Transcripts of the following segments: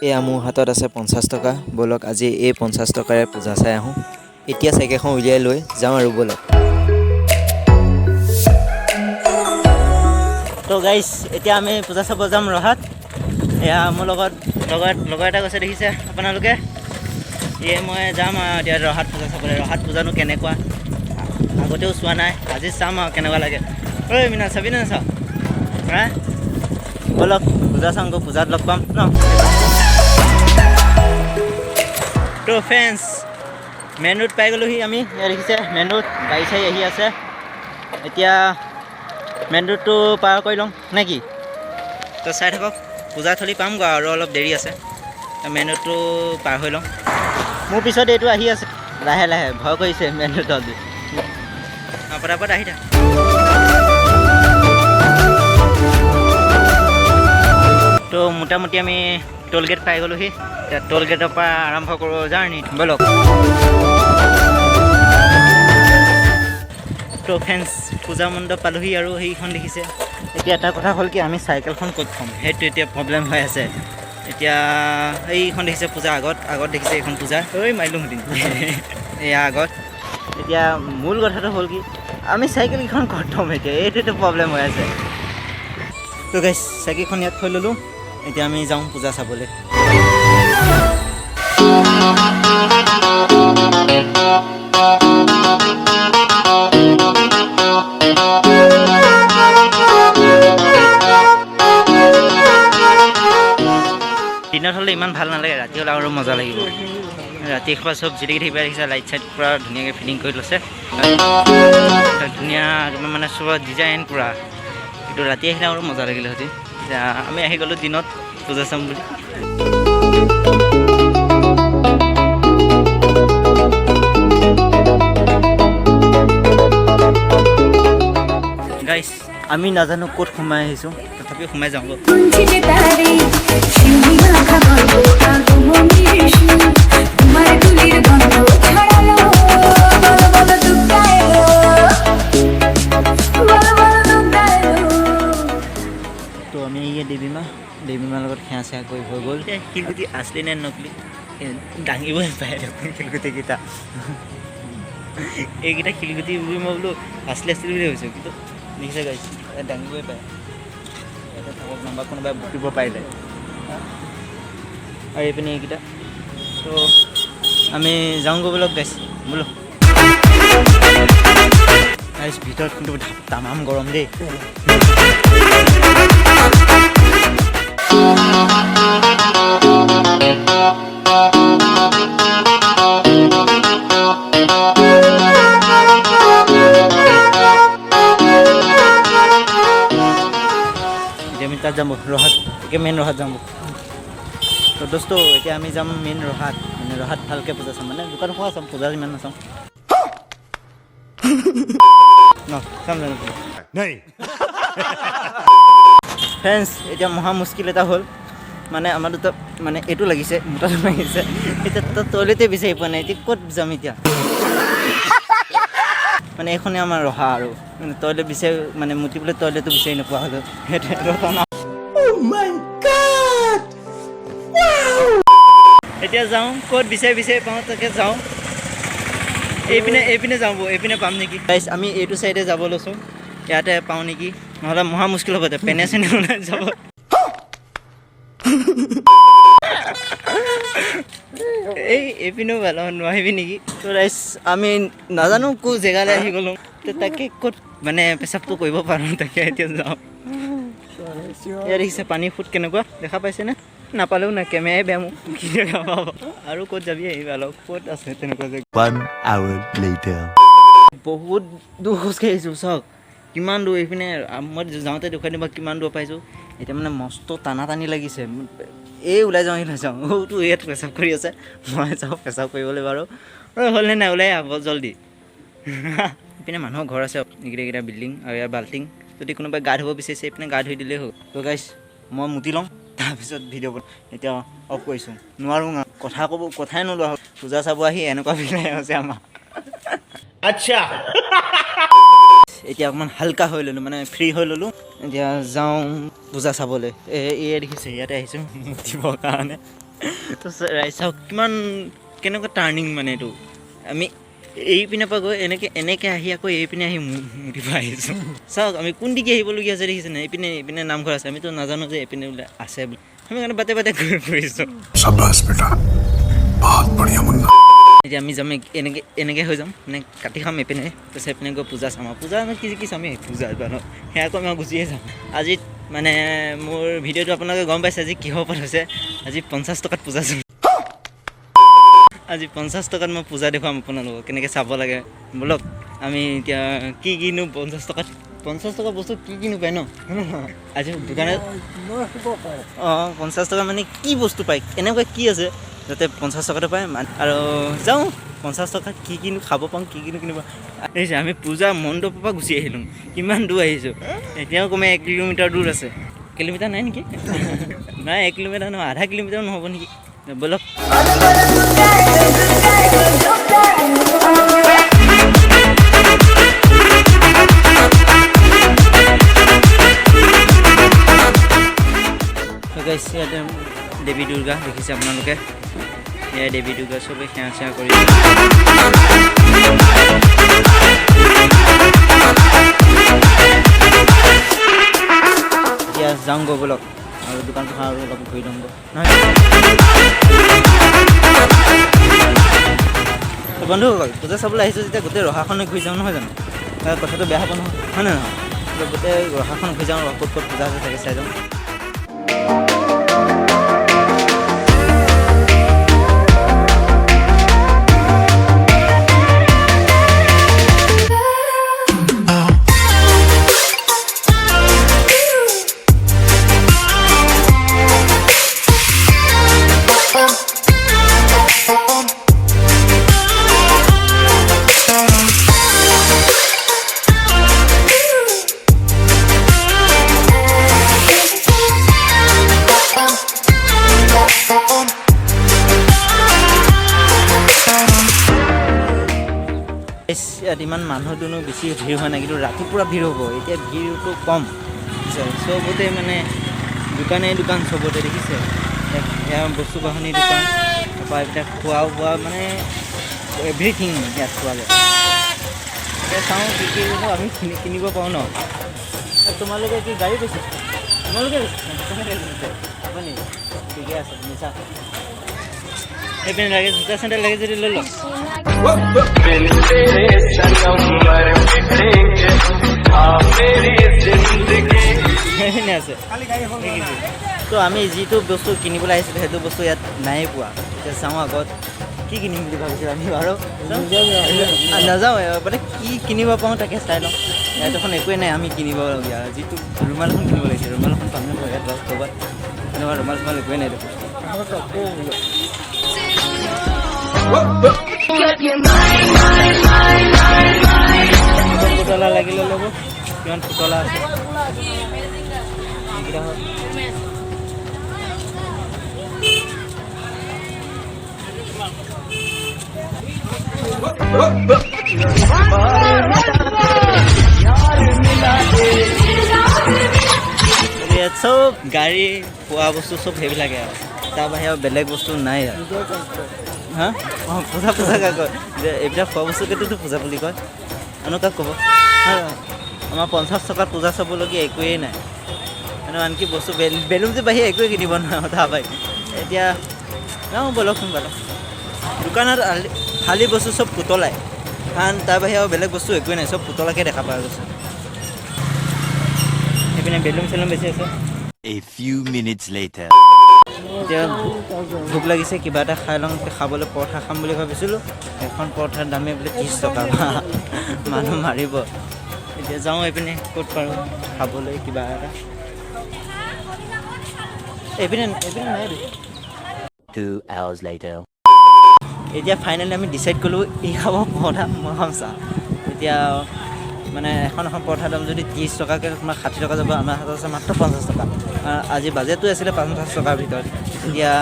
এয়া মোৰ হাতত আছে 50 টকা বলক আজি এই 50 টকাৰে পূজা চাই আহোঁ এতিয়া চাইকেলখন উলিয়াই লৈ যাওঁ আৰু বলক তো গাইছ এতিয়া আমি পূজা চাব যাম ৰহাত এয়া মোৰ লগত লগৰ এটা গৈছে দেখিছে আপোনালোকে মই যাম আৰু এতিয়া ৰহাত পূজা চাবলৈ ৰহাত পূজানো কেনেকুৱা আগতেও চোৱা নাই আজি চাম আৰু কেনেকুৱা লাগে ঐ মিনা চাবি নে নাচাওঁ হা বলক পূজা চাওঁ গৈ পূজাত লগ পাম ন তো ফ্ৰেণ্ডছ মেইন ৰোড পাই গ'লোহি আমি ইয়াত দেখিছে মেইন ৰোড গাড়ী চাড়ী আহি আছে এতিয়া মেইন ৰোডটো পাৰ কৰি লওঁ নে কি তো চাই থাকক পূজাথলী পামগৈ আৰু অলপ দেৰি আছে মেইন ৰোডটো পাৰ হৈ লওঁ মোৰ পিছত এইটো আহি আছে লাহে লাহে ভয় কৰিছে মেইন ৰোডত পটাপট আহি থাক তো মোটামুটি আমি টোল গেট পাই গ'লোহি এতিয়া টোল গেটৰ পৰা আৰম্ভ কৰোঁ জাৰ্ণি বলক তো ফ্ৰেণ্ডছ পূজা মণ্ডপ পালোহি আৰু সেইখন দেখিছে এতিয়া এটা কথা হ'ল কি আমি চাইকেলখন ক'ত থ'ম সেইটো এতিয়া প্ৰব্লেম হৈ আছে এতিয়া এইখন দেখিছে পূজা আগত দেখিছে এইখন পূজা মাৰিলোঁ সুধিম এয়া আগত এতিয়া মূল কথাটো হ'ল কি আমি চাইকেলকেইখন ক'ত থ'ম এতিয়া এইটোতো প্ৰব্লেম হৈ আছে তো গাইছ চাইকেলখন ইয়াত থৈ ল'লোঁ এতিয়া আমি যাওঁ পূজা চাবলৈ দিনত হ'লে ইমান ভাল নালাগে ৰাতি হ'লে আৰু মজা লাগিব ৰাতি এসোপা চব জিলিকি থাকিব দেখিছে লাইট চাইট পূৰা ধুনীয়াকৈ ফিটিং কৰি লৈছে ধুনীয়া মানে চব ডিজাইন পূৰা কিন্তু ৰাতি আহিলে আৰু মজা লাগিলে হতি এতিয়া আমি আহি গ'লোঁ দিনত পূজা চাম বুলি গাইছ আমি নাজানো ক'ত সোমাই আহিছোঁ তথাপি সোমাই যাওঁ তো আমি দেৱীমাৰ লগত খেয়া চেয়া কৰি হৈ গ'ল শিলগুটি আছলি নে নকলি দাঙিবই পায় দেখোন শিলগুটিকেইটা এইকেইটা শিলগুটি বুলি মই বোলো আছলি বুলি ভাবিছোঁ কিন্তু দেখিছে গাইছ দাঙিবই পায় এটা থাকক নাম্বাৰ কোনোবাই বুকিব পাৰিলে আৰু এইপিনে এইকেইটা তো আমি যাওঁগৈ বলক গাইছ বোলো গাইছ ভিতৰত কিন্তু তামাম গৰম দেই তাত যাম ৰহাত এতিয়া মেইন ৰহাত যাম তো দোস্ত এতিয়া আমি যাম মেইন ৰহাত মানে ৰহাত ভালকৈ পূজা চাম মানে দোকান খোৱা চাম পূজা ইমান নাচাম চাম জানো ফ্ৰেণ্ডছ এতিয়া মহা মুস্কিল এটা হ'ল মানে আমাৰ দুটা মানে এইটো লাগিছে মোটাটো লাগিছে এতিয়া তো টয়লেটে বিচাৰি পোৱা নাই এতিয়া ক'ত যাম এতিয়া মানে এইখনে আমাৰ ৰহা আৰু মানে টয়লেট বিচাৰি মানে মুতিবলৈ টয়লেটো বিচাৰি নোপোৱা হ'লোঁ সেইটোৱে এতিয়া যাওঁ ক'ত বিচাৰি পাওঁ তাকে যাওঁ এইপিনে যাওঁ এইপিনে পাম নেকি গাইছ আমি এইটো চাইডে যাব লৈছোঁ ইয়াতে পাওঁ নেকি নহ'লে মহা মুস্কিল হ'ব এতিয়া পেনে চেনে ওলাই যাব এইপিনেও ভাল নোৱাৰিবি নেকি তো গাইছ আমি নাজানো ক'ৰ জেগালৈ আহি গ'লোঁ তাকে ক'ত মানে পেচাবটো কৰিব পাৰোঁ তাকে এতিয়া যাওঁ ইয়াত দেখিছে পানী ফুট কেনেকুৱা দেখা পাইছেনে নাপালেও না কেমেৰাই বেয়া মোক কি দেখা পাব আৰু ক'ত যাবি আহিবা অলপ ক'ত আছে তেনেকুৱা জেগা বহুত দূৰ খোজকাঢ়ি আহিছোঁ চাওক কিমান দূৰ এইপিনে মই যাওঁতে দেখুৱাই দিম কিমান দূৰ পাইছোঁ এতিয়া মানে মস্ত টানি লাগিছে ওলাই যাওঁ তো ইয়াত পেচাব কৰি আছে মই যাওঁ পেচাব কৰিবলৈ বাৰু হ'লনে নাই ওলাই আহ জল্দি এইপিনে মানুহৰ ঘৰ আছে এইকেইটা বিল্ডিং আৰু ইয়াৰ বাল্টিং যদি কোনোবাই গা ধুব বিচাৰিছে এইপিনে গা ধুই দিলেই হ'ল তো গাইছ মই মুতি লওঁ তাৰপিছত ভিডিঅ' এতিয়া অফ কৰিছোঁ নোৱাৰোঁ কথাই নোলোৱা হ'ল পূজা চাব আহি এনেকুৱা বিলাই হৈছে আমাৰ আচ্ছা এতিয়া অকণমান হালকা হৈ ল'লোঁ মানে ফ্ৰী হৈ ল'লোঁ এতিয়া যাওঁ পূজা চাবলৈ এই দেখিছে ইয়াতে আহিছোঁ মুতিবৰ কাৰণে তো চাওক কিমান কেনেকুৱা টাৰ্ণিং মানে এইটো আমি এইপিনে পৰা গৈ এনেকৈ আহি আকৌ এইপিনে আহি মুঠি পৰা আহিছোঁ চাওক আমি কোন দিকে আহিবলগীয়া আছে দেখিছে নাই এইপিনে নামঘৰ আছে আমিতো নাজানো যে এইপিনে বোলে আছে বুলি আমি কাৰণে বাটে ঘূৰি ফুৰিছোঁ এতিয়া আমি যাম এনেকৈ হৈ যাম মানে কাটি খাম এইপিনে তাৰপিছত এইপিনে গৈ পূজা চাম পূজা আমি কি চাম পূজা ন সেয়া আকৌ আমি গুচিয়ে যাম আজি মানে মোৰ ভিডিঅ'টো আপোনালোকে গম পাইছে আজি কিহৰ ওপৰত হৈছে আজি 50 টকাত পূজা চাম আজি 50 টকাত মই পূজা দেখুৱাম আপোনালোকক কেনেকৈ চাব লাগে বলক আমি এতিয়া কি কিনো 50 টকা বস্তু কি কিনো পায় ন আজি দোকানত 50 টকা মানে কি বস্তু পায় এনেকুৱা কি আছে যাতে 50 টকাতে পায় আৰু যাওঁ 50 টকাত কি কিনো খাব পাওঁ কি কিনো কিনিব আহিছে আমি পূজা মণ্ডপৰ পৰা গুচি আহিলোঁ কিমান দূৰ আহিছোঁ এতিয়াও কমে 1 কিলোমিটাৰ দূৰ আছে কিলোমিটাৰ নাই নেকি নাই 1 কিলোমিটাৰ নহয় আধা কিলোমিটাৰ নহ'ব নেকি বলক ইয়াতে দেৱী দুৰ্গা দেখিছে আপোনালোকে এয়া দেৱী দুৰ্গা চবে সেৱা কৰি এতিয়া যাওঁ গৈ বলক আৰু দোকানখন আৰু অলপ ঘূৰি ল'ম নহয় বন্ধুসকল পূজা চাবলৈ আহিছোঁ যেতিয়া গোটেই ৰহাখনে ঘূৰি যাওঁ নহয় জানো তাৰ কথাটো বেয়া হ'ব নহয় হয় নে নহয় গোটেই ৰহাখন ঘূৰি যাওঁ ক'ত পূজা আছে তাকে চাই যাওঁ ইয়াত ইমান মানুহ দুনো বেছি ভিৰ হোৱা নাই কিন্তু ৰাতি পূৰা ভিৰ হ'ব এতিয়া ভিৰটো কম চবতে মানে দোকান চবতে দেখিছে এয়া বস্তু বাহনিৰ দোকান তাৰপৰা এইবিলাক খোৱা বোৱা মানে এভৰিথিং ইয়াত পোৱা যায় এতিয়া চাওঁ কি আমি কিনিব পাৰোঁ ন তোমালোকে কি গাড়ী পাইছে তোমালোকে আপুনি ঠিকে আছে নিচা এইপিনে লাগে জোতা চেণ্ডেল লাগে যদি লৈ লওক আছে তো আমি যিটো বস্তু কিনিবলৈ আহিছিলোঁ সেইটো বস্তু ইয়াত নাই পোৱা এতিয়া চাওঁ আগত কি কিনিম বুলি ভাবিছিলোঁ আমি বাৰু নাযাওঁ মানে কি কিনিব পাৰোঁ তাকে চাই লওঁ ইয়াত এখন একোৱেই নাই আমি কিনিবলগীয়া যিটো ৰুমাল এখন কিনিব লাগিছে ৰুমাল এখন পাম নহয় ইয়াত বাৰু ক'ৰবাত এনেকুৱা ৰুমাল একোৱেই নাই দেখোন পুতলা লাগিলে ল'ব কিমান পুতলা আছে চব গাড়ী খোৱা বস্তু চব সেইবিলাকে আৰু তাৰ বাহিৰে বেলেগ বস্তু নাই আৰু হা অঁ পূজা কয় যে এইবিলাক খোৱা বস্তুকেতো পূজা বুলি কয় এনেকুৱা ক'ব আমাৰ 50 টকাত পূজা চাবলগীয়া একোৱেই নাই মানে আনকি বস্তু বেলুন যে বাহিৰে একোৱে কিনিব নোৱাৰে তাৰ বাহিৰে এতিয়া যাওঁ বলকচোন বাৰু দোকানত খালী বস্তু চব পুতলাই কাৰণ তাৰ বাহিৰে আৰু বেলেগ বস্তু একোৱেই নাই চব পুতলাকে দেখা পোৱা গৈছে সেইপিনে বেলুন চেলুন বেছি আছে A few minutes later এতিয়া ভোক লাগিছে কিবা এটা খাই লওঁ খাবলৈ পৰঠা খাম বুলি ভাবিছিলোঁ এখন পৰঠাৰ দামে বোলে 30 টকা মানুহ মাৰিব এতিয়া যাওঁ এইপিনে ক'ত পাৰোঁ খাবলৈ কিবা এটা এইপিনে নাই 2 hours later এতিয়া ফাইনেলি আমি ডিচাইড কৰিলোঁ এই খাব পৰঠা মই খাম চাহ এতিয়া মানে এখন পৰঠাৰ দাম যদি 30 টকাকৈ তোমাৰ 60 টকা যাব আমাৰ হাতত আছে মাত্ৰ 50 টকা আজি বাজেটটো আছিলে 50 টকাৰ ভিতৰত এতিয়া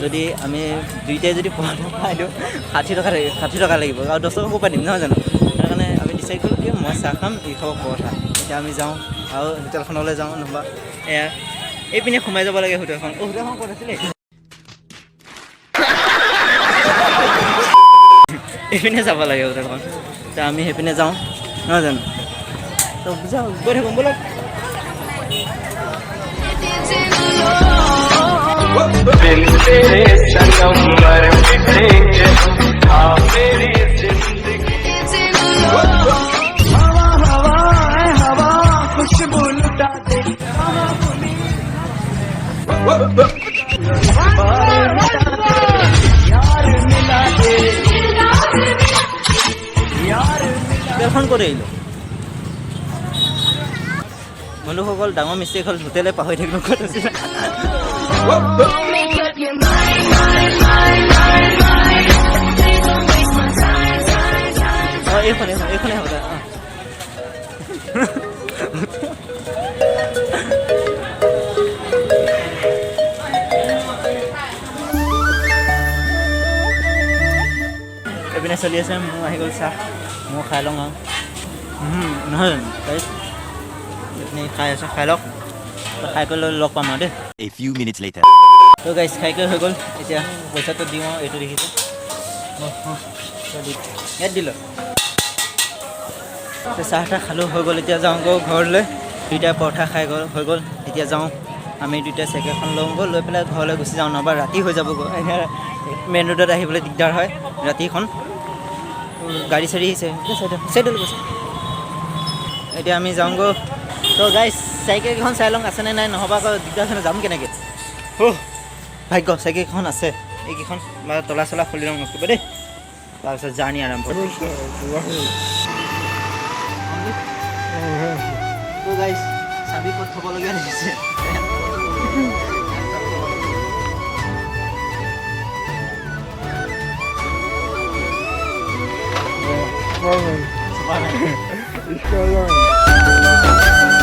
যদি আমি দুইটাই যদি পৰঠা খাই দিওঁ 60 টকা লাগিব আৰু 10 টকা ক'ৰ পৰা দিম নহয় জানো সেইকাৰণে আমি ডিচাইড কৰিলোঁ কি মই চাহ খাম ই খাব পৰঠা এতিয়া আমি যাওঁ আৰু হোটেলখনলৈ যাওঁ নহ'বা এয়া এইপিনে সোমাই যাব লাগে হোটেলখন ক'ত আছিলে এইপিনে যাব লাগে হোটেলখন তো আমি সেইপিনে যাওঁ নহয় জানো তো যাওঁ গৈ থাকোঁ ব'লক बिन तेरे सनम मर मिटेंगे हाँ मेरी जिंदगी हवा हवा है हवा खुशबू लुटा दे यार मिला दे হোটেলখন কৰি আহিলোঁ বন্ধুসকল ডাঙৰ মিষ্টেক হ'ল হোটেলে পাহৰি থাকিব ক'ত আছিলে এইখনে হ'ব এইপিনে চলি আছে মোৰ আহি গ'ল চাহ মই খাই লওঁ আৰু নহয় জানো আপুনি খাই আছে খাই লওক খাই কৰি লৈ লগ পাম আৰু দেই A few minutes later. তো গাইছ খাই কৰি হৈ গ'ল এতিয়া পইচাটো দিওঁ আৰু এইটো দেখিছোঁ ইয়াত দিলোঁ চাহ তাহ খালোঁ হৈ গ'ল এতিয়া যাওঁগৈ ঘৰলৈ দুইটা পৰঠা খাই গ'ল হৈ গ'ল এতিয়া যাওঁ আমি দুইটা চাইকেলখন লওঁগৈ লৈ পেলাই ঘৰলৈ গুচি যাওঁ নহবা ৰাতি হৈ যাবগৈ মেইন ৰোডত আহিবলৈ দিগদাৰ হয় ৰাতিখন গাড়ী চাড়ী আহিছে চাইডলৈ গৈছে এতিয়া আমি যাওঁগৈ তো গাইছ চাইকেলকেইখন চাই লওঁ আছেনে নাই নহ'বা আকৌ দিগদাৰ আছে যাম কেনেকৈ ভাগ্য চাইকেলকেইখন আছে এইকেইখন তলা চলা খুলি লওঁ নকৰিব দেই তাৰপিছত জাৰ্ণি আৰম্ভ তো গাইছ চাবি ক'ত থ'বলগীয়া দেখিছে Ich kann